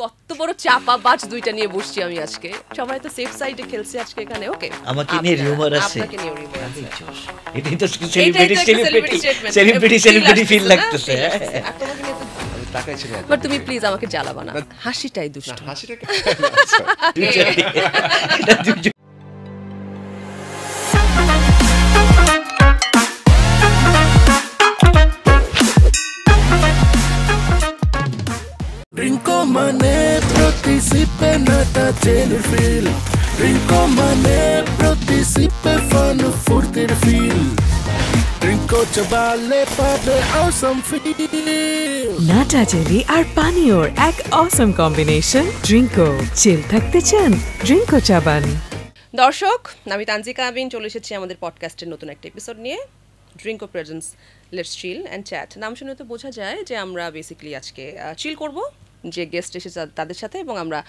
কত বড় চাপা বাজ দুইটা নিয়ে বসছি আমি আজকে। সবাই তো সেফ সাইডে খেলছে আজকে এখানে। ওকে, আমাকে নিয়ে রিউমার আছে, আপনাকে নিয়ে রিউমার আছে। এটাই তো সেলিব্রিটি ফিল লাগতেছে। আর তোমাকে নিয়ে তো টাকাই ছিল। বাট তুমি প্লিজ আমাকে জ্বালাবা না, হাসিটাই দুষ্ট। হাসিটা Rinco mane participe nata telefil Rinco mane participe fan furtir fil Rinco chabale pabe awesome feel nata jelly আর পানীয়র এক অসম কম্বিনেশন ড্রিঙ্কো। চিল থাকতে চান, ড্রিঙ্কো চাবান। দর্শক, আমি তানজিকা আবিন চলে এসেছি আমাদের পডকাস্টের নতুন একটা এপিসোড নিয়ে। Drinko presents let's chill and chat. নাম শুনে তো বোঝা যায় যে আমরা বেসিক্যালি আজকে চিল করব, যে গেস্ট এসেছে তাদের সাথে, এবং আমরা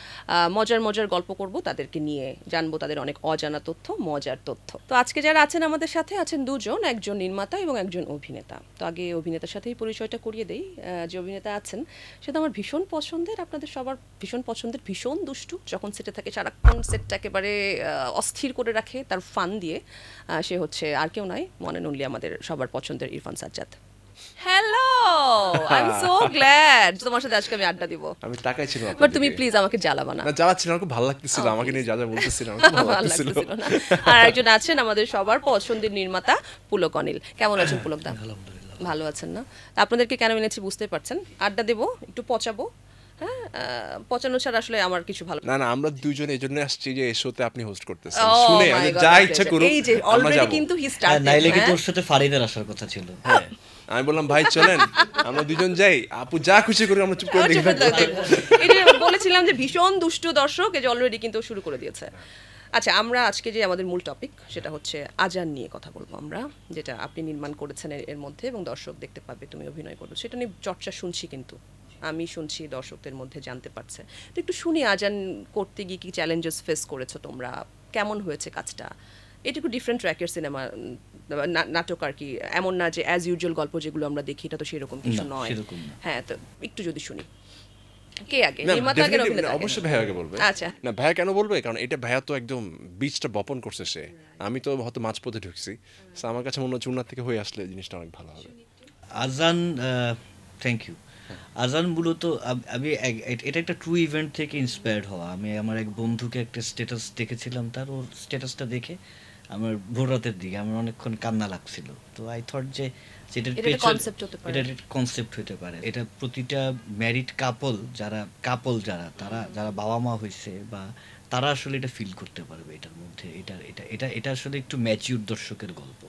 মজার গল্প করব তাদেরকে নিয়ে, জানবো তাদের অনেক অজানা তথ্য, মজার তথ্য। তো আজকে যারা আছেন আমাদের সাথে আছেন দুজন, একজন নির্মাতা এবং একজন অভিনেতা। তো আগে অভিনেতার সাথেই পরিচয়টা করিয়ে দেই। যে অভিনেতা আছেন সে তো আমার ভীষণ পছন্দের, আপনাদের সবার ভীষণ পছন্দের, ভীষণ দুষ্টু, যখন সেটে থাকে সারাক্ষণ সেটটা একেবারে অস্থির করে রাখে তার ফান দিয়ে। সে হচ্ছে আর কেউ নয়, ওয়ান অ্যান্ড অনলি আমাদের সবার পছন্দের Irfan Sajjad. Hello, I am so glad তোমার সাথে আজকে আমি আড্ডা দিব। আমি টাকাই ছিল। বাট তুমি প্লিজ আমাকে জ্বালাবা না। না, জ্বালাচ্ছিল, আমার খুব ভালো লাগতেছিল, আমাকে নিয়ে যা যা বলতেছিল আমার খুব ভালো লাগতেছিল না। আর একজন আছেন আমাদের সবার পছন্দের নির্মাতা পুলক অনিল। কেমন আছেন পুলক দা? আলহামদুলিল্লাহ ভালো আছেন না? আপনাদেরকে কেন এনেছি বুঝতে পারছেন, আড্ডা দেব, একটু পচাবো। হ্যাঁ, পচানো ছাড়া আসলে আমার কিছু ভালো না। আমরা দুইজন এই জন্য আসছি যে এই শোতে আপনি হোস্ট করতেছেন, শুনে আমি যা ইচ্ছা করুন। এই যে অলরেডি কিন্তু হি স্টার্টেড। নাইলে কি তোর সাথে ফারিদের আসার কথা ছিল। হ্যাঁ, আমি বললাম ভাই চলেন আমরা দুইজন যাই, আপু যা খুশি করি আমরা চুপ করে দেখব। এই যে বলেছিলাম যে ভীষণ দুষ্টু দর্শক, এই যে অলরেডি কিন্তু শুরু করে দিয়েছে। আচ্ছা, আমরা আজকে যে আমাদের মূল টপিক সেটা হচ্ছে আজান নিয়ে কথা বলবো আমরা, যেটা আপনি নির্মাণ করেছেন এর মধ্যে, এবং দর্শক দেখতে পাবে, তুমি অভিনয় করবে, সেটা নিয়ে চর্চা শুনছি, কিন্তু আমি শুনছি দর্শকদের মধ্যে জানতে পারছে। তো একটু শুনি, আজান করতে গিয়ে কি চ্যালেঞ্জেস ফেস করেছো তোমরা, কেমন হয়েছে কাজটা? এটা একটু ডিফারেন্ট ট্র্যাকের সিনেমা, নাটক আর কি, এমন না যে অ্যাজ ইউজুয়াল গল্প যেগুলো আমরা দেখি, এটা তো সেরকম কিছু নয়। হ্যাঁ, তো একটু যদি শুনি। কে আগে, নির্মাতা আগে না অভিনেতা? অবশ্যই ভাইয়া আগে বলবে। আচ্ছা, না ভাইয়া কেন বলবে, কারণ এটা ভাইয়া তো একদম বীজটা বপন করছে সে, আমি তো হয়তো মাঝপথে ঢুকছি। আমার কাছে মনে হচ্ছে উনার থেকে হয়ে আসলে জিনিসটা অনেক ভালো হবে। আজান, থ্যাংক ইউ। আজান মূলত আমি এটা একটা ট্রু ইভেন্ট থেকে ইন্সপায়ার্ড হওয়া। আমি আমার এক বন্ধুকে একটা স্ট্যাটাস দেখেছিলাম, তার ওর স্ট্যাটাসটা দেখে আমার ভোর রাতের দিকে আমার অনেকক্ষণ কান্না লাগছিল। তো আই থট যে এটা কনসেপ্ট হতে পারে। এটা প্রতিটা ম্যারিড যারা বাবা মা হয়েছে বা তারা আসলে এটা ফিল করতে পারবে এটার মধ্যে। এটা আসলে একটু ম্যাচিউর দর্শকের গল্প।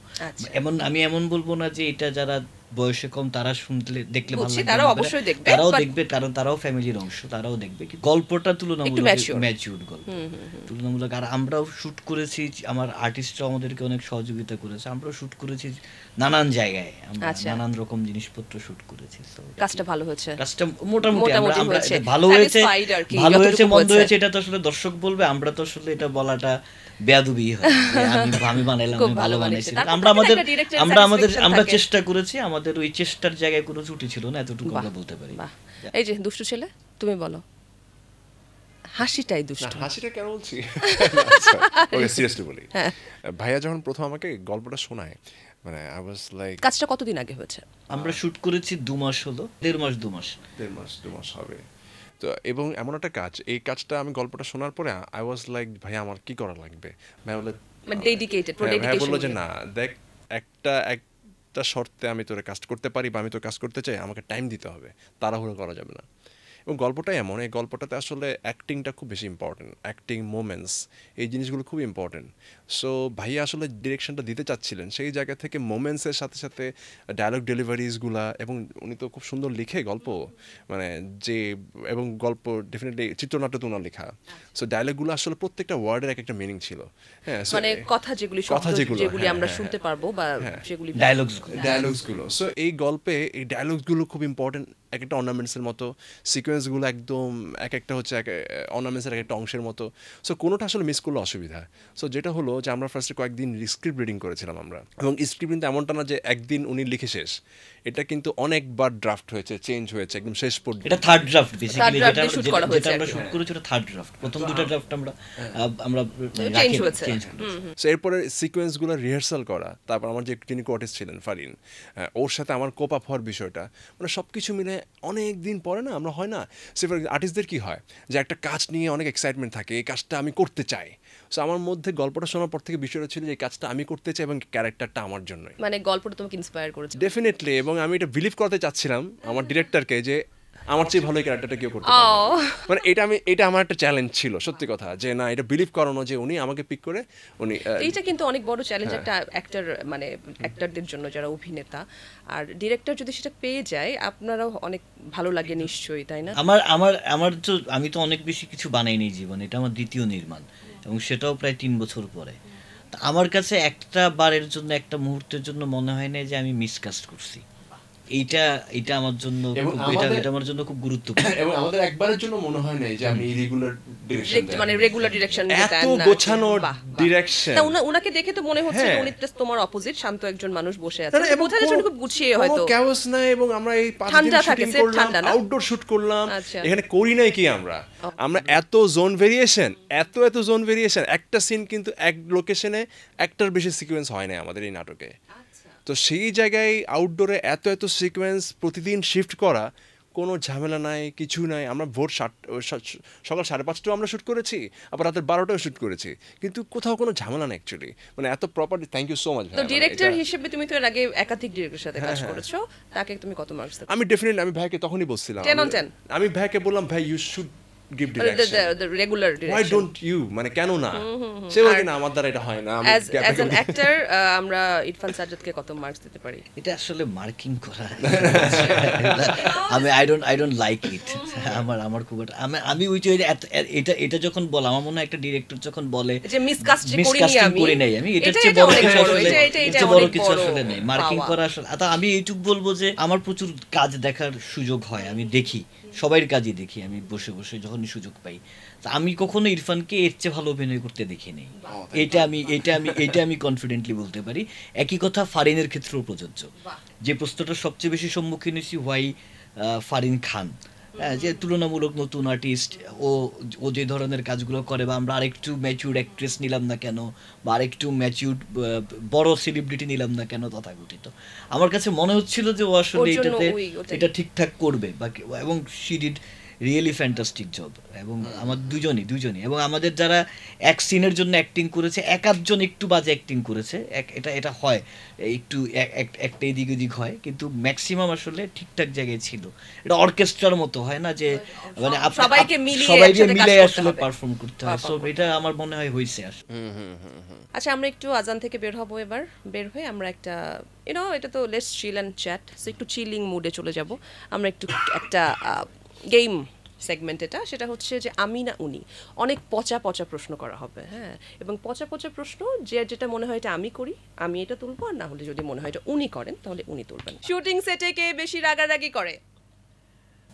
আমি এমন বলবো না যে এটা যারা বয়সে কম তারা শুনলে দেখলে ভালো লাগবে, তারাও দেখবে, কারণ তারাও ফ্যামিলির অংশ, তারাও দেখবে। গল্পটা তুলনামূলক ম্যাচিউর গল্প, তুলনামূলক। আর আমরাও শুট করেছি, আমার আর্টিস্টরা আমাদেরকে অনেক সহযোগিতা করেছে। আমরাও শুট করেছি নানান জায়গায়, আমরা নানান রকম জিনিসপত্র শুট করেছি। কাজটা ভালো হয়েছে, কাজটা মোটামুটি ভালো হয়েছে মন্দ হয়েছে এটা তো আসলে দর্শক বলবে। আমরা তো আসলে এটা বলাটা বেয়াদবি হয়, আমি বানাইলাম, আমি ভালো বানাইছি। আমরা চেষ্টা করেছি, আমাদের ওই চেষ্টার জায়গায় কোনো ত্রুটি ছিল না, এতটুকু আমরা বলতে পারি। এই যে দুষ্টু ছেলে, তুমি বলো, হাসিটাই দুষ্ট। হাসিটা কেন বলছি, ওকে সিরিয়াসলি বলি। ভাইয়া যখন প্রথম আমাকে গল্পটা শোনায়, মানে আই ওয়াজ লাইক। কাজটা কতদিন আগে হয়েছে? আমরা শুট করেছি 2 মাস হলো, 1.5 মাস হবে। তো এবং এমন একটা কাজ, এই কাজটা আমি গল্পটা শোনার পরে আই ওয়াজ লাইক ভাইয়া আমার কি করা লাগবে। ভাইয়া বললো যে না দেখ, একটা শর্তে আমি তোরে কাজ করতে পারি বা আমি তোর কাজ করতে চাই, আমাকে টাইম দিতে হবে, তাড়াহুড়ো করা যাবে না। এবং গল্পটাই এমন, এই গল্পটাতে আসলে অ্যাক্টিংটা খুব বেশি ইম্পর্টেন্ট, অ্যাক্টিং, মোমেন্টস, এই জিনিসগুলো খুব ইম্পর্টেন্ট। সো ভাইয়া আসলে ডিরেকশনটা দিতে চাচ্ছিলেন সেই জায়গা থেকে, মোমেন্টসের সাথে সাথে ডায়লগ ডেলিভারিজগুলা, এবং উনি তো খুব সুন্দর লিখে গল্প, মানে যে, এবং গল্প ডেফিনেটলি চিত্রনাট্য তো ওনার লেখা। সো ডায়লগগুলো আসলে প্রত্যেকটা ওয়ার্ডের একটা মিনিং ছিল। হ্যাঁ, মানে যেগুলি আমরা শুনতে পারবো বা যেগুলি ডায়লগসগুলো। সো এই গল্পে এই ডায়লগসগুলো খুব ইম্পর্টেন্ট, এক একটা অর্নামেন্টসের মতো, সিকোয়েন্সগুলো একদম এক একটা হচ্ছে অর্নামেন্টসের এক একটা অংশের মতো। সো কোনোটা আসলে মিস করলে অসুবিধা। সো যেটা হলো যে আমরা ফার্স্টে কয়েকদিন স্ক্রিপ্ট রিডিং করেছিলাম আমরা, এবং স্ক্রিপ্ট কিন্তু এমনটা না যে একদিন উনি লিখে শেষ, এটা কিন্তু অনেকবার ড্রাফট হয়েছে, চেঞ্জ হয়েছে একদম শেষ পর্যন্ত। এটা থার্ড ড্রাফট বেসিক্যালি, যেটা আমরা শুট করেছি ওটা থার্ড ড্রাফট, প্রথম দুটো ড্রাফট আমরা চেঞ্জ হয়েছে। সো এরপরে সিকোয়েন্সগুলো রিহার্সাল করা, তারপর আমার যে যিনি কোয়ার্টিস্ট ছিলেন ফারিন, ওর সাথে আমার কোপ আপ হওয়ার বিষয়টা, মানে সব কিছু মিলে অনেক দিন পরে না আমরা হয় না, সেফার আর্টিস্টদের কী হয় যে একটা কাজ নিয়ে অনেক এক্সাইটমেন্ট থাকে, এই কাজটা আমি করতে চাই। সো আমার মধ্যে গল্পটা শোনার পর থেকে বিষয়টা ছিল যে এই কাজটা আমি করতে চাই এবং ক্যারেক্টারটা আমার জন্যই, মানে গল্পটা তোমাকে ইন্সপায়ার করেছে ডেফিনেটলি। এবং আমি এটা বিলিভ করতে চাচ্ছিলাম আমার ডিরেক্টরকে যে আমার চেয়ে ভালো ক্যারেক্টারটা কেউ করতে পারবে, মানে এটা আমার একটা চ্যালেঞ্জ ছিল সত্যি কথা, যে না এটা বিলিভ করানো যে উনি আমাকে পিক করে উনি। এইটা কিন্তু অনেক বড় চ্যালেঞ্জ একটা অ্যাক্টর, মানে অ্যাক্টরদের জন্য যারা অভিনেতা, আর ডিরেক্টর যদি সেটা পেয়ে যায় আপনারাও অনেক ভালো লাগে নিশ্চয়ই, তাই না? আমার তো আমি তো অনেক বেশি কিছু বানাইনি জীবনে, এটা আমার দ্বিতীয় নির্মাণ এবং সেটাও প্রায় 3 বছর পরে। আমার কাছে একটা বারের জন্য, একটা মুহূর্তের জন্য মনে হয় না যে আমি মিসকাস্ট করছি। এটা আমার জন্য এটা আমার জন্য খুব গুরুত্বপূর্ণ। এবং আমাদের একবারের জন্য মনে হয় না যে আমি ইরেগুলার ডিরেকশন, মানে রেগুলার ডিরেকশন এত গোছানো ডিরেকশন। তা উনাকে দেখে তো মনে হচ্ছে উনি জাস্ট তোমার অপোজিট, শান্ত একজন মানুষ বসে আছে, বোঝা যাচ্ছে খুব গুছিয়ে, হয়তো কোনো ক্যাওস নাই। এবং আমরা এই 5 দিন শুটিং করলাম, আউটডোর শুট করলাম, এখানে করি নাই কি আমরা এত জোন ভেরিয়েশন, এত জোন ভেরিয়েশন, একটা সিন কিন্তু এক লোকেশনে একটার বেশি সিকোয়েন্স হয় না আমাদের এই নাটকে। তো সেই জায়গায় আউটডোরে এত সিকোয়েন্স প্রতিদিন শিফট করা, কোনো ঝামেলা নাই, কিছু নাই। আমরা ভোর সকাল 5:30টাও আমরা শ্যুট করেছি, আবার রাতের 12টাও শ্যুট করেছি, কিন্তু কোথাও কোনো ঝামেলা নেই অ্যাকচুয়ালি, মানে এত proper. Thank you so much. তো ডিরেক্টর হিসেবে তুমি তো এর আগে একাধিক ডিরেক্টরের সাথে কাজ করেছো, তাকে তুমি কত মার্কস দাও? আমি ডেফিনেটলি আমি ভাইকে তখনই বলছিলাম, 10 on 10 আমি ভাইকে বললাম ভাই you should give direction, the regular direction, why don't you, মানে কেন না, সে বলে না আমার দ্বারা এটা হয় না। as an actor আমরা ইরফান সাজ্জাদকে কত মার্কস দিতে পারি? এটা আসলে মার্কিং করা, আমি আই ডোন্ট লাইক ইট। আমার খুব আমি ওই যে এটা যখন বলে, আমার মনে হয় একটা ডিরেক্টর যখন বলে যে মিসকাস্ট করি নাই আমি, এটা হচ্ছে বড় কিছু আসলে, এটা বড় কিছু আসলে নেই মার্কিং করা আসলে। আমি এইটুকু বলবো যে আমার প্রচুর কাজ দেখার সুযোগ হয়, আমি দেখি সবাই কাজই দেখি, আমি বসে বসে যখনই সুযোগ পাই। তা আমি কখনো ইরফানকে এর চেয়ে ভালো অভিনয় করতে দেখি নাই, এটা আমি কনফিডেন্টলি বলতে পারি। একই কথা ফারিনের ক্ষেত্রেও প্রযোজ্য। যে প্রশ্নটা সবচেয়ে বেশি সম্মুখীন হয়েছি, হোয়াই ফারিন খান, যে তুলনামূলক নতুন আর্টিস্ট, ও যে ধরনের কাজগুলো করে, বা আমরা আরেকটু ম্যাচিউর অ্যাক্ট্রেস নিলাম না কেন, বা আরেকটু ম্যাচিউর বড় সেলিব্রিটি নিলাম না কেন, তথাকথিত। আমার কাছে মনে হচ্ছিল যে ও আসলে এটা ঠিকঠাক করবে, এবং she did really fantastic job. এবং আমার দুজনই এবং আমাদের যারা এক সিনের জন্য অ্যাক্টিং করেছে, এক-আধজন একটু বাজে অ্যাক্টিং করেছে, এটা হয়, একটু একটা এদিক ওদিক হয়, কিন্তু ম্যাক্সিমাম আসলে ঠিকঠাক জায়গায় ছিল। এটা অর্কেস্ট্রার মতো হয় না যে মানে সবাইকে মিলে আসলে পারফর্ম করতে হয়। সো এটা আমার মনে হয় হয়েছে আসলে। আচ্ছা, আমরা একটু আজান থেকে বের হব, এবার বের হয়ে আমরা একটা এটা তো let's chill and chat, so একটু চিলিং মুডে চলে যাব আমরা। একটু একটা গেম সেগমেন্ট এটা, সেটা হচ্ছে যে আমি না উনি। অনেক পচা প্রশ্ন করা হবে, হ্যাঁ, এবং পচা প্রশ্ন, যেটা মনে হয় এটা আমি করি আমি এটা তুলবো, আর না হলে যদি মনে হয় এটা উনি করেন তাহলে উনি তুলবেন। শুটিং সেটে কে বেশি রাগারাগি করে?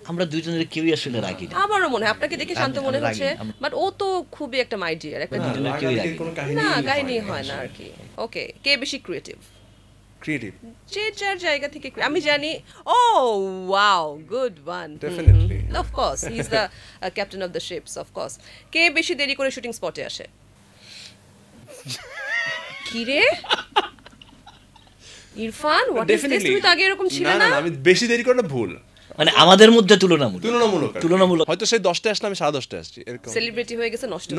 আমরা দুজনের কেউই আসলে রাগি না। আমারও মনে হয়, আপনাকে দেখে শান্ত মনে হচ্ছে, বাট ও তো খুবই একটা মাই ডিয়ার, একটা না কাহিনী হয় না আর কি। ওকে, কে বেশি ক্রিয়েটিভ? যে যার জায়গা থেকে আমি জানি। Oh wow, good one, definitely, of course he is the captain of the ships, of course. কে বেশি দেরি করে শুটিং স্পটে আসে? কি রে ইরফান, হোয়াট ইজ দিস? তুমি তো আগে এরকম ছিলে না। আমি বেশি দেরি করে ভুল, মানে আমাদের মধ্যে তুলনামূলক হয়তো সেই 10টায় আসলে আমি 10:30টায় আসছি, এরকম সেলিব্রিটি হয়ে গেছে, নষ্ট হয়ে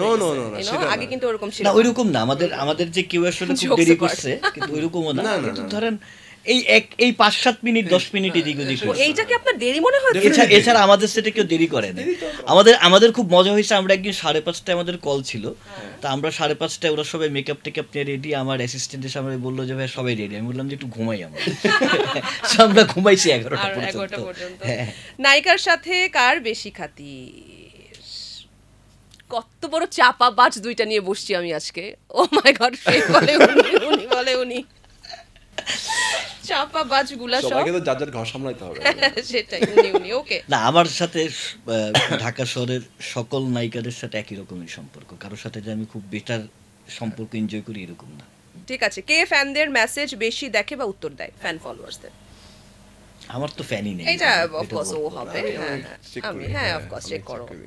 গেছে। নো, আগে কিন্তু ওরকম ছিল না, ওইরকম না। আমাদের যে কেউ আসলে খুব দেরি করছে, কিন্তু ওইরকমও না। কিন্তু ধরেন এই 5-7 মিনিট 10 মিনিট এদিক ওদিক, এইটাকে আপনার দেরি মনে হয়? এছাড়া আমাদের সেটা কেউ দেরি করে না। আমাদের খুব মজা হয়েছে, আমরা একদিন 5:30টায় আমাদের কল ছিল, তা আমরা 5:30টায় ওরা সবাই মেকআপ টেকআপ নিয়ে রেডি, আমার অ্যাসিস্ট্যান্টের সামনে বললো যে ভাই সবাই রেডি। আমি বললাম যে একটু ঘুমাই আমরা ঘুমাইছি 11টা পর্যন্ত। নায়িকার সাথে কার বেশি খাতির? কত বড় চাপা বাজ দুইটা নিয়ে বসছি আমি আজকে। ও মাই গড, সে বলে উনি, উনি বলে উনি। চাপাবাজগুলা সব সবাইকে তো যার যার ঘর সামলাইতে হবে। সেটাই উনি ওকে না, আমার সাথে ঢাকা শহরের সকল নায়িকাদের সাথে একই রকমের সম্পর্ক, কারোর সাথে যে আমি খুব বেটার সম্পর্ক এনজয় করি এরকম না। ঠিক আছে, কে ফ্যানদের মেসেজ বেশি দেখে বা উত্তর দেয়, ফ্যান ফলোয়ার্সদের? আমার তো ফ্যানই নেই। এটা অফ কোর্স ও হবে, আমি অফ কোর্স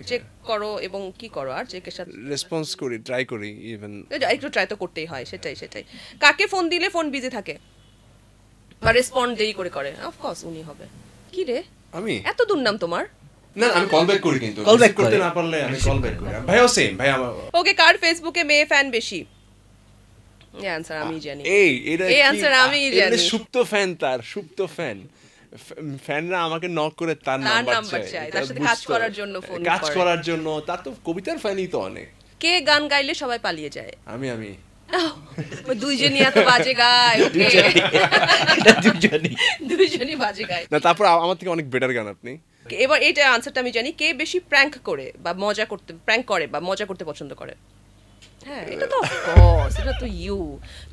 চেক করো এবং কি করো, আর চেকের সাথে রেসপন্স করি, ট্রাই করি, ইভেন একটু ট্রাই তো করতেই হয়। সেটাই কাকে ফোন দিলে ফোন বিজি থাকে বা রেসপন্ড দেরি করে? অফ কোর্স উনি হবে। কি রে, আমি এত দুর্নাম তোমার? না আমি কল ব্যাক করি, কিন্তু কল ব্যাক করতে না পারলে আমি কল ব্যাক করি। ভাইও সেম, ভাই আমার ওকে। কার ফেসবুকে মেয়ে ফ্যান বেশি? এই আনসার আমি জানি, এই আনসার আমি জানি। সুপ্ত ফ্যান, তার সুপ্ত ফ্যানরা আমাকে নক করে তার নাম্বার চায়, তার সাথে কাজ করার জন্য ফোন করে, কাজ করার জন্য। তার তো কবিতার ফ্যানই তো অনেক। কে গান গাইলে সবাই পালিয়ে যায়? আমি দুইজনই এত বাজে গায়, দুইজনই বাজে গায় না, তারপর আমার থেকে অনেক বেটার গান আপনি। এবার এইটা আনসারটা আমি জানি, কে বেশি প্র্যাঙ্ক করে বা মজা করতে পছন্দ করে? হ্যাঁ, এটা তো অফকোর্স, এটা তো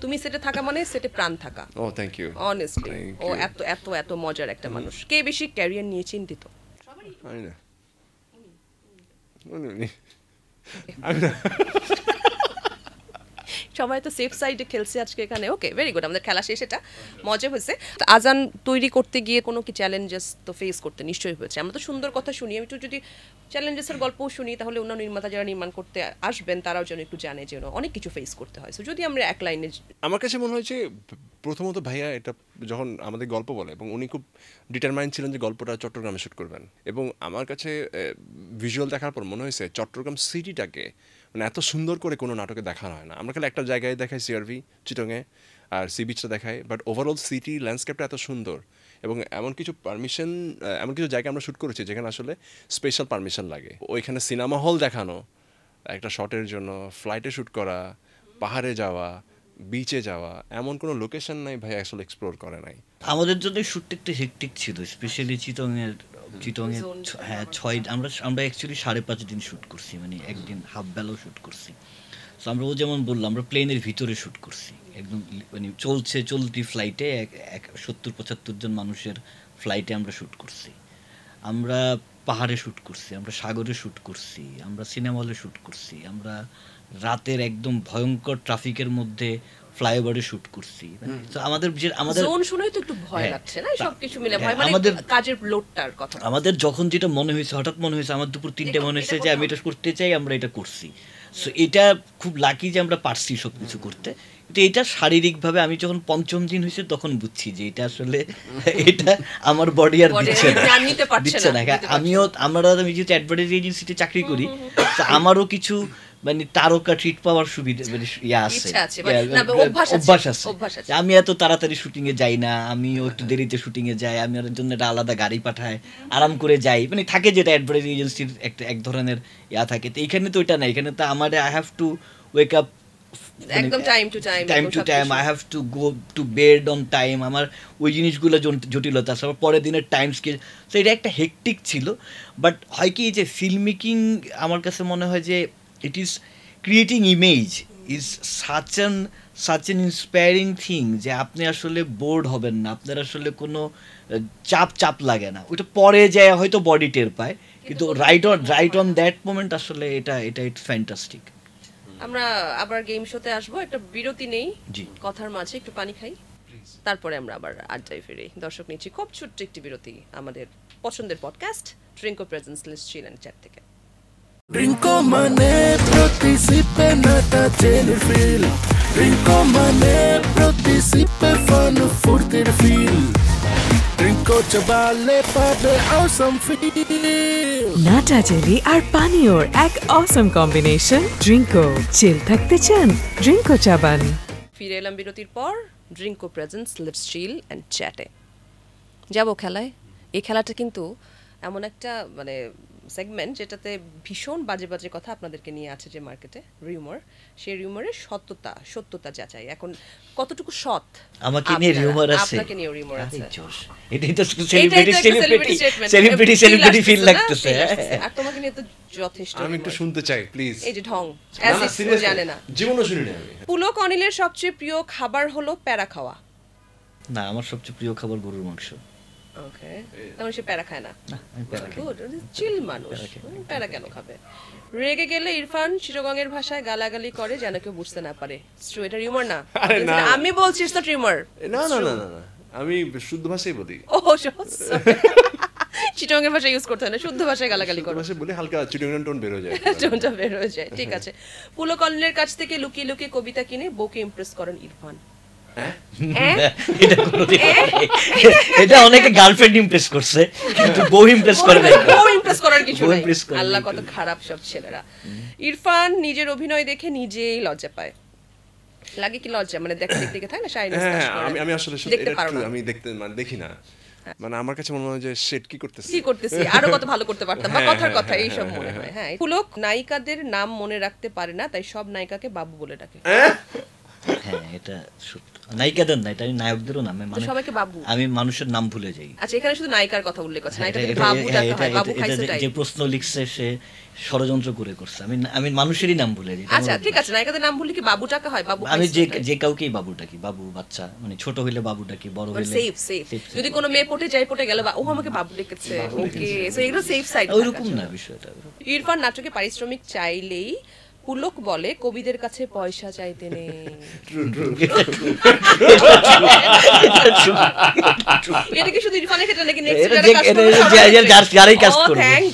তুমি সেটে থাকা মানে সেটে প্রাণ থাকা। ও থ্যাংক ইউ, অনেস্টলি ও এত এত এত মজার একটা মানুষ। কে বেশি ক্যারিয়ার নিয়ে চিন্তিত? সবাই তো সেফ সাইডে খেলছে আজকে এখানে। ওকে, ভেরি গুড, আমাদের খেলা শেষ, এটা মজা হয়েছে। তো আজান তৈরি করতে গিয়ে কোনো কি চ্যালেঞ্জেস তো ফেস করতে নিশ্চয়ই হয়েছে? আমরা তো সুন্দর কথা শুনি, আমি একটু যদি চ্যালেঞ্জেসের গল্পও শুনি তাহলে অন্য নির্মাতা যারা নির্মাণ করতে আসবেন তারাও যেন একটু জানে যে অনেক কিছু ফেস করতে হয়। যদি আমরা এক লাইনে, আমার কাছে মনে হয়েছে প্রথমত ভাইয়া এটা যখন আমাদের গল্প বলে, এবং উনি খুব ডিটারমাইন্ড ছিলেন যে গল্পটা চট্টগ্রামে শ্যুট করবেন, এবং আমার কাছে ভিজুয়াল দেখার পর মনে হয়েছে চট্টগ্রাম সিটিটাকে মানে এত সুন্দর করে কোনো নাটকে দেখানো হয় না। আমরা খালি একটা জায়গায় দেখাই, সিআরভি চিটংয়ে, আর সি বিচটা দেখাই, বাট ওভারঅল সিটি ল্যান্ডস্কেপটা এত সুন্দর। এবং এমন কিছু জায়গায় আমরা শ্যুট করেছি যেখানে আসলে স্পেশাল পারমিশন লাগে। ওইখানে সিনেমা হল দেখানো একটা শটের জন্য, ফ্লাইটে শ্যুট করা, পাহাড়ে যাওয়া, বিচে যাওয়া, এমন কোনো লোকেশন নাই ভাই আসলে এক্সপ্লোর করে নাই। আমাদের জন্য শ্যুটটা একটু হেক্টিক ছিল, স্পেশালি চিটংয়ে হ্যাঁ 6 আমরা অ্যাকচুয়ালি 5.5 দিন শ্যুট করছি, মানে একদিন হাফ বেলাও শ্যুট করছি। সো আমরা যেমন বললাম আমরা প্লেনের ভিতরে শ্যুট করছি, একদম মানে চলতি ফ্লাইটে 70-75 জন মানুষের ফ্লাইটে আমরা শ্যুট করছি। আমরা পাহাড়ে শ্যুট করছি, আমরা সাগরে শ্যুট করছি, আমরা সিনেমা হলে শ্যুট করছি, আমরা রাতের একদম ভয়ঙ্কর ট্রাফিকের মধ্যে ফ্লাইওভারে শ্যুট করছি। আমাদের জোন শুনেই তো একটু ভয় লাগছে না, সবকিছু মিলে ভয়, মানে কাজের লোডটার কথা। আমাদের যখন যেটা মনে হয়েছে, হঠাৎ মনে হয়েছে, আমার দুপুর 3টে মনে হয়েছে যে আমি এটা করতে চাই, আমরা এটা করছি। সো এটা খুব লাকি যে আমরা পারছি সব কিছু করতে। কিন্তু এটা শারীরিকভাবে আমি যখন 5ম দিন হয়েছে তখন বুঝছি যে এটা আসলে এটা আমার বডি আর দিচ্ছে না। আমি যেহেতু অ্যাডভার্টাইজ এজেন্সিতে চাকরি করি, আমারও কিছু মানে তারকা ট্রিট পাওয়ার সুবিধা মানে অভ্যাস আছে। আমি এত তাড়াতাড়ি শুটিং এ যাই না, আমিও একটু দেরিতে শুটিং এ যাই, আমি ওর জন্য একটা আলাদা গাড়ি পাঠাই, আরাম করে যাই, মানে থাকে যেটা অ্যাডভার্টাইজ এজেন্সির এক ধরনের থাকে। তো এখানে তো ওইটা না, এখানে তো আমার I have to wake up একদম time to time, I have to go to bed on time. আমার ওই জিনিসগুলো জটিলতা আছে, আমার পরের দিনের টাইম স্কেল। সো এটা একটা হেক্টিক ছিল। বাট হয় কি যে ফিল্ম মেকিং আমার কাছে মনে হয় যে it is creating image is such an inspiring thing যে আপনি আসলে বোর্ড হবেন না, আপনার আসলে কোনো চাপ লাগে না। ওইটা পরে যায় হয়তো বডি টের পায়, কিন্তু রাইট অন দ্যাট মোমেন্ট আসলে এটা ইটস ফ্যান্টাস্টিক। আমরা আবার গেম শোতে আসবো, একটা বিরতি নেই কথার মাঝে, একটু পানি খাই, তারপরে আমরা আবার আড্ডায় ফিরি। দর্শক নিচ্ছি খুব ছোট্ট একটি বিরতি আমাদের পছন্দের পডকাস্ট ড্রিঙ্কো প্রেজেন্স লিস্ট চিল এন্ড চ্যাট থেকে। Drinko mane protisipe nata jelly feel. Drinko mane protisipe fun furtir feel. Drinko chabale pabe awesome feel. Nata jelly আর পানীয়র এক অসম কম্বিনেশন। ড্রিঙ্কো, চিল থাকতে চান? ড্রিঙ্কো চাবান। ফিরে এলাম বিরতির পর ড্রিঙ্কো প্রেজেন্স লিটস চিল এন্ড চ্যাটে। যাবো খেলায়। এই খেলাটা কিন্তু এমন একটা মানে সেগমেন্ট যেটাতে ভীষণ বাজে বাজে কথা আপনাদেরকে নিয়ে আছে যে মার্কেটে রিউমার, সেই রিউমারের সত্যতা যাচাই। এখন কতটুকু সৎ আমাকে নিয়ে রিউমার আছে, আপনাকে নিয়ে রিউমার আছে, এটাই তো সেলিব্রিটি ফিল লাগতেছে। আর তোমাকে নিয়ে তো যথেষ্ট। আমি একটু শুনতে চাই প্লিজ। এই যে ঢং অ্যাজ জানে না, জীবনও শুনি না আমি। পুলক অনিলের সবচেয়ে প্রিয় খাবার হলো প্যারা খাওয়া। না, আমার সবচেয়ে প্রিয় খাবার গরুর মাংস। ওকে, তার সে প্যারা খায় না? না, আমি প্যারা খাই না। চিল মানুষ, প্যারা কেন খাবে? রেগে গেলে ইরফান চিটাগংয়ের ভাষায় গালাগালি করে যেন কেউ বুঝতে না পারে। এটা রিউমার না, আমি বলছি তো রিউমার। না না না না, আমি শুদ্ধ ভাষাই বলি। ও চিটাগংয়ের ভাষা ইউজ করতে হয় না, শুদ্ধ ভাষায় গালাগালি করো। ভাষা বলি, হালকা চিটাগং টোন বের হয়ে যায়। টোনটা বের হয়ে যায়, ঠিক আছে। পুলক অনিলের কাছ থেকে লুকিয়ে লুকিয়ে কবিতা কিনে বউকে ইমপ্রেস করেন ইরফান। এটা অনেকে গার্লফ্রেন্ড ইমপ্রেস করছে, কিন্তু বউ ইমপ্রেস করে নাই। বউ ইমপ্রেস করার কিছু নাই। আল্লাহ কত খারাপ সব ছেলেরা। ইরফান নিজের অভিনয় দেখে নিজেই লজ্জা পায়। লাগে কি লজ্জা? মানে দেখতে থাকে না শাইনিস। আমি আসলে আমি দেখি না, মানে আমার কাছে মনে হয় যে শেট কি করতেছি, আরো কত ভালো করতে পারতাম, বা কথার কথা এই সব মনে হয়। হ্যাঁ, পুলক নায়িকাদের নাম মনে রাখতে পারে না, তাই সব নায়িকাকে বাবু বলে ডাকে। হ্যাঁ, এটা সত্য। নায়িকাদের না, এটা নায়কদেরও নাম। মানে সবাইকে বাবু, আমি মানুষের নাম ভুলে যাই। আচ্ছা, এখানে শুধু নায়িকার কথা উল্লেখ আছে, নায়িকাকে বাবু ডাকা হয়, বাবু খাইছে তাই। যে প্রশ্ন লিখছে সে ষড়যন্ত্র করে করছে। আমি মানুষেরই নাম ভুলে যাই। আচ্ছা, ঠিক আছে, নায়িকাদের নাম ভুলে কি বাবু ডাকা হয়? বাবু আমি যে কাউকেই বাবু ডাকি, বাবু বাচ্চা, মানে ছোট হইলে বাবু ডাকি, বড় হইলে সেফ। যদি কোনো মেয়ে পটে গেল, ও আমাকে বাবু ডেকেছে, ওকে, সো এগুলো সেফ সাইড। ওইরকম না বিষয়টা। ইরফান নাটকে পারিশ্রমিক চাইলেই পুলক বলে কবিদের কাছে পয়সা চাইতে নেই। এটা কি শুধু ইরফানের ক্ষেত্রে নাকি নেক্সট যারাই কাজ করবে? থ্যাঙ্ক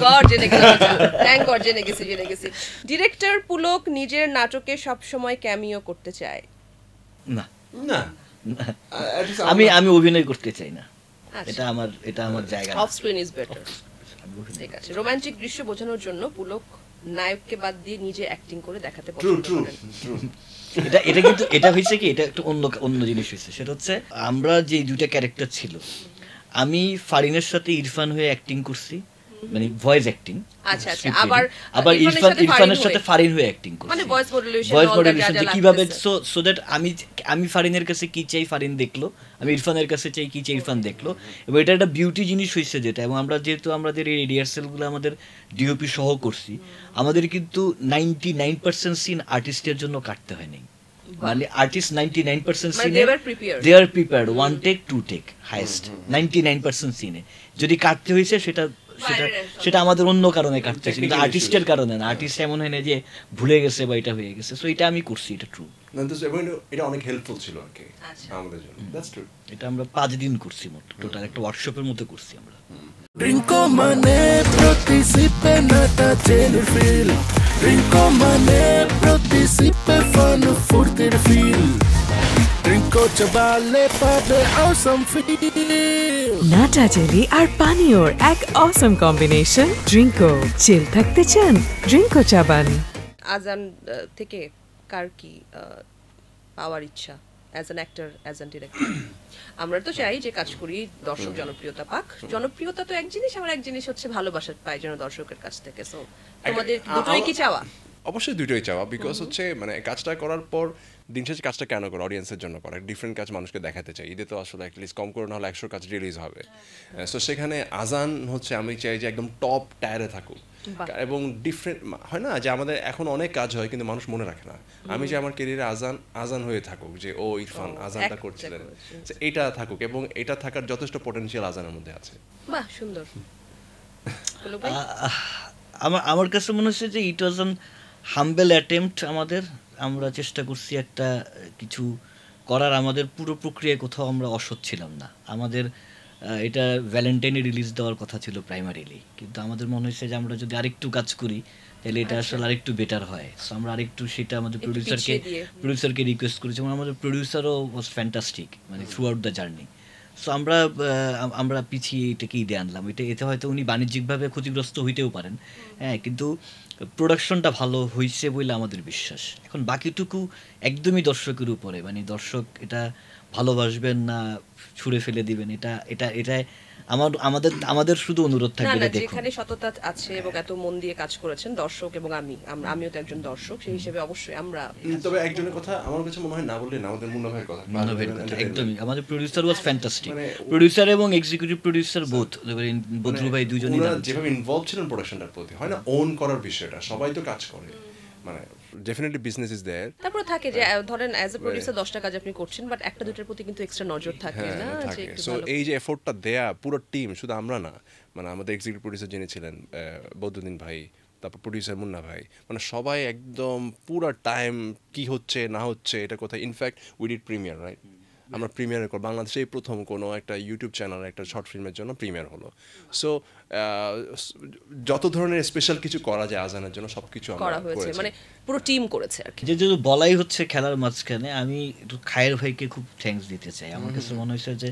গড জেনে গেছি। ডিরেক্টর পুলক নিজের নাটকে সব সময় ক্যামিও করতে চায় না? না, আমি অভিনয় করতে চাই না। এটা আমার জায়গা। Off screen is better. ঠিক আছে, রোমান্টিক দৃশ্য বোঝানোর জন্য পুলক নায়ককে বাদ দিয়ে নিজে অ্যাক্টিং করে দেখাতে পছন্দ করেন। এটা কিন্তু এটা হইছে কি, এটা একটু অন্য জিনিস হইছে। সেটা হচ্ছে আমরা যে দুইটা ক্যারেক্টার ছিল, আমি ফারিনের সাথে ইরফান হয়ে অ্যাক্টিং করছি, মানে ভয়েস অ্যাক্টিং। আচ্ছা, আবার ইরফানের সাথে ফারিন হয়ে অ্যাক্টিং করছি, মানে ভয়েস মডুলেশন। কিভাবে সো দ্যাট আমি ফারিনের কাছে কি চাই ফারিন দেখলো, আমি ইরফানের কাছে চাই কি চাই ইরফান দেখলো। এবং এটা একটা বিউটি জিনিস হয়েছে যেটা। এবং আমরা যেহেতু আমাদের এই রিহার্সালগুলো আমাদের ডিওপি সহ করছি, আমাদের কিন্তু 99% সিন আর্টিস্টের জন্য কাটতে হয় নাই। মানে আর্টিস্ট 99% সিনে they are prepared, 1 take 2 take highest. 99% সিনে যদি কাটতে হয়েছে সেটা আমাদের অন্য কারণে কাটতে হয়েছে, কিন্তু আর্টিস্টের কারণে না। আর্টিস্ট এমন হয় না যে ভুলে গেছে বা এটা হয়ে গেছে। সো এটা আমি করছি, এটা ট্রু। এটা অনেক হেল্পফুল ছিল আর কি আমাদের জন্য। That's true. এটা আমরা 5 দিন করছি, টোটাল একটা ওয়ার্কশপের মতো করছি আমরা। ড্রিঙ্কো মানে প্রতি সিপে নাটা জেলি ফিল, ড্রিঙ্কো মানে প্রতি সিপে ফান ফুর্তির ফিল, ড্রিঙ্কো চাবালে পাবে অসম ফিল। নাটা জেলি আর পানীয়র এক অসম কম্বিনেশন। ড্রিঙ্কো, চিল থাকতে চান? ড্রিঙ্কো চাবান। আজান থেকে কার কি পাওয়ার ইচ্ছা as an actor, as an director? আমরা তো চাই যে কাজ করি দর্শক জনপ্রিয়তা পাক। জনপ্রিয়তা তো এক জিনিস, আমার এক জিনিস হচ্ছে ভালোবাসা পাই যেন দর্শকের কাছ থেকে। সো তোমাদের দুটোই কি চাওয়া? অবশ্যই দুটোই চাওয়া, বিকজ হচ্ছে মানে কাজটা করার পর দিন শেষে কাজটা কেন করা, অডিয়েন্সের জন্য করা, ডিফারেন্ট কাজ মানুষকে দেখাতে চাই। ঈদে তো আসলে অ্যাটলিস্ট কম করে না হলে 100 কাজ রিলিজ হবে। সো সেখানে আজান হচ্ছে আমি চাই যে একদম টপ টায়ারে থাকুক, এবং ডিফারেন্ট হয় না যে আমাদের এখন অনেক কাজ হয় কিন্তু মানুষ মনে রাখে না। আমি যে আমার ক্যারিয়ারে আজান হয়ে থাকুক, যে ও ইরফান আজানটা করছিলেন, এটা থাকুক, এবং এটা থাকার যথেষ্ট পটেনশিয়াল আজানের মধ্যে আছে। বাহ, সুন্দর। আমার কাছে মনে হচ্ছে যে ইট ওয়াজ অ্যান হাম্বেল অ্যাটেম্পট। আমরা চেষ্টা করছি একটা কিছু করার। আমাদের পুরো প্রক্রিয়ায় কোথাও আমরা অসৎ ছিলাম না। আমাদের এটা ভ্যালেন্টাইনে রিলিজ দেওয়ার কথা ছিল প্রাইমারিলি, কিন্তু আমাদের মনে হয়েছে যে আমরা যদি আরেকটু কাজ করি তাহলে এটা আসলে আরেকটু বেটার হয়। সো আমরা আরেকটু সেটা আমাদের প্রডিউসারকে রিকোয়েস্ট করেছি, এবং আমাদের প্রডিউসারও ওয়াজ ফ্যান্টাস্টিক, মানে through out the journey. So আমরা পিছিয়ে এটাকে ঈদে আনলাম। এতে হয়তো উনি বাণিজ্যিকভাবে ক্ষতিগ্রস্ত হইতেও পারেন, হ্যাঁ, কিন্তু প্রোডাকশনটা ভালো হয়েছে বলে আমাদের বিশ্বাস। এখন বাকিটুকু একদমই দর্শকের উপরে, মানে দর্শক এটা ভালোবাসবেন না ছুঁড়ে ফেলে দিবেন, এটা আমাদের শুধু অনুরোধ থাকবে না, যেখানে সততা আছে এবং এত মন দিয়ে কাজ করেছেন দর্শক, এবং আমিও তো একজন দর্শক, সেই হিসেবে অবশ্যই আমরা। তবে একজনের কথা আমার কাছে মনে হয় না বললে না, আমাদের মুন্না ভাইয়ের কথা। একদমই, আমাদের প্রোডিউসার ওয়াজ ফ্যান্টাস্টিক। প্রোডিউসার এবং এক্সিকিউটিভ প্রোডিউসার বোথ, বদরু ভাই দুজনেই যেভাবে ইনভলভ ছিলেন প্রোডাকশনটার প্রতি, হয় না ওন করার বিষয়টা, সবাই তো কাজ করে, মানে ডেফিনেটলি বিজনেস ইজ দেয়ার। তারপরে থাকে যে ধরেন অ্যাজ এ প্রোডিউসার 10টা কাজ আপনি করছেন, বাট একটা দুটোর প্রতি কিন্তু এক্সট্রা নজর থাকে না, যে থাকে। একটু সো ভালো এই যে এফোর্টটা দেয়া পুরো টিম, শুধু আমরা না, মানে আমাদের এক্সিকিউটিভ প্রডিউসার যিনি ছিলেন বদরুদ্দিন ভাই, তারপর প্রডিউসার মুন্না ভাই, মানে সবাই একদম পুরো টাইম কি হচ্ছে না হচ্ছে এটা কোথায়। In fact we did premier, right? আমরা প্রিমিয়ার করি, বাংলাদেশেই প্রথম কোনো একটা ইউটিউব চ্যানেল একটা শর্ট ফিল্মের জন্য প্রিমিয়ার হলো। সো যত ধরনের স্পেশাল কিছু করা যায় আজানের জন্য সব কিছু করা হয়েছে, মানে পুরো টিম করেছে আর কি। যে যদি বলাই হচ্ছে খেলার মাঝখানে, আমি একটু খায়ের ভাইকে খুব থ্যাঙ্কস দিতে চাই। আমার কাছে মনে হয়েছে যে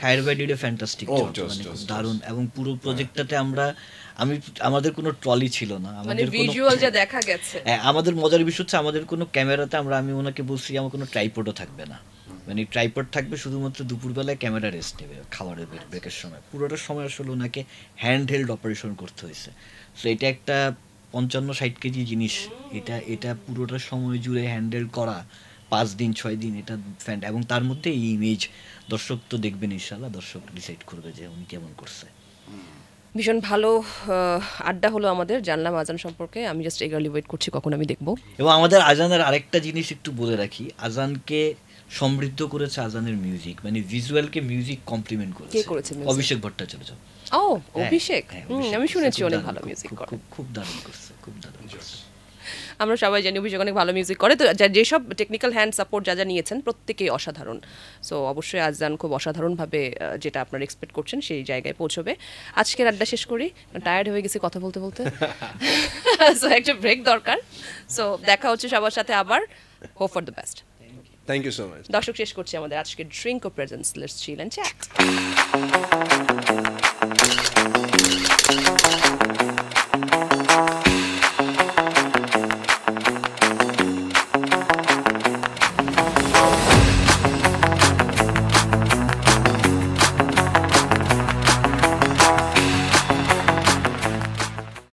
খায়ের ভাই ডিড এ ফ্যান্টাস্টিক জব, মানে খুব দারুণ। এবং পুরো প্রজেক্টটাতে আমাদের কোনো ট্রলি ছিল না, আমাদের কোনো ভিজুয়াল যা দেখা গেছে। আমাদের মজার বিষয় হচ্ছে আমাদের কোনো ক্যামেরাতে আমি ওনাকে বলছি আমার কোনো ট্রাইপডও থাকবে না, মানে ট্রাইপড থাকবে শুধুমাত্র দুপুরবেলায় ক্যামেরা রেস্ট নেবে খাবারের ব্রেকের সময়। পুরোটা সময় আসলে ওনাকে হ্যান্ড হেল্ড অপারেশন করতে হয়েছে। সো এটা একটা 55-60 কেজি জিনিস, এটা পুরোটা সময় জুড়ে হ্যান্ডেল করা 5 দিন 6 দিন, এটা ফ্যান্ট। এবং তার মধ্যে এই ইমেজ দর্শক তো দেখবেন, ইনশাল্লাহ দর্শক ডিসাইড করবে যে উনি কেমন করছে। ভীষণ ভালো আড্ডা হলো আমাদের, জানলাম আজান সম্পর্কে। আমি জাস্ট এগারলি ওয়েট করছি কখন আমি দেখবো। এবং আমাদের আজানের আরেকটা জিনিস একটু বলে রাখি, আজানকে সমৃদ্ধ করেছে আজানের মিউজিক, মানে ভিজুয়ালকে মিউজিক কমপ্লিমেন্ট করেছে। কে করেছে music? অভিষেক ভট্টাচার্য। ও অভিষেক, আমি শুনেছি অনেক ভালো মিউজিক করে। খুব দারুণ করছে, খুব দারুণ করছে। আমরা সবাই জানি অভিষেক অনেক ভালো মিউজিক করে। তো যেসব টেকনিক্যাল হ্যান্ড সাপোর্ট যা নিয়েছেন প্রত্যেকেই অসাধারণ। সো অবশ্যই আজান খুব অসাধারণভাবে যেটা আপনারা এক্সপেক্ট করছেন সেই জায়গায় পৌঁছবে। আজকের আড্ডা শেষ করি, টায়ার্ড হয়ে গেছি কথা বলতে বলতে। সো একটা ব্রেক দরকার। সো দেখা হচ্ছে সবার সাথে আবার। Hope for the best. Thank you so much. দর্শক, শেষ করছি আমাদের আজকের ড্রিঙ্ক ও presence, let's chill and chat.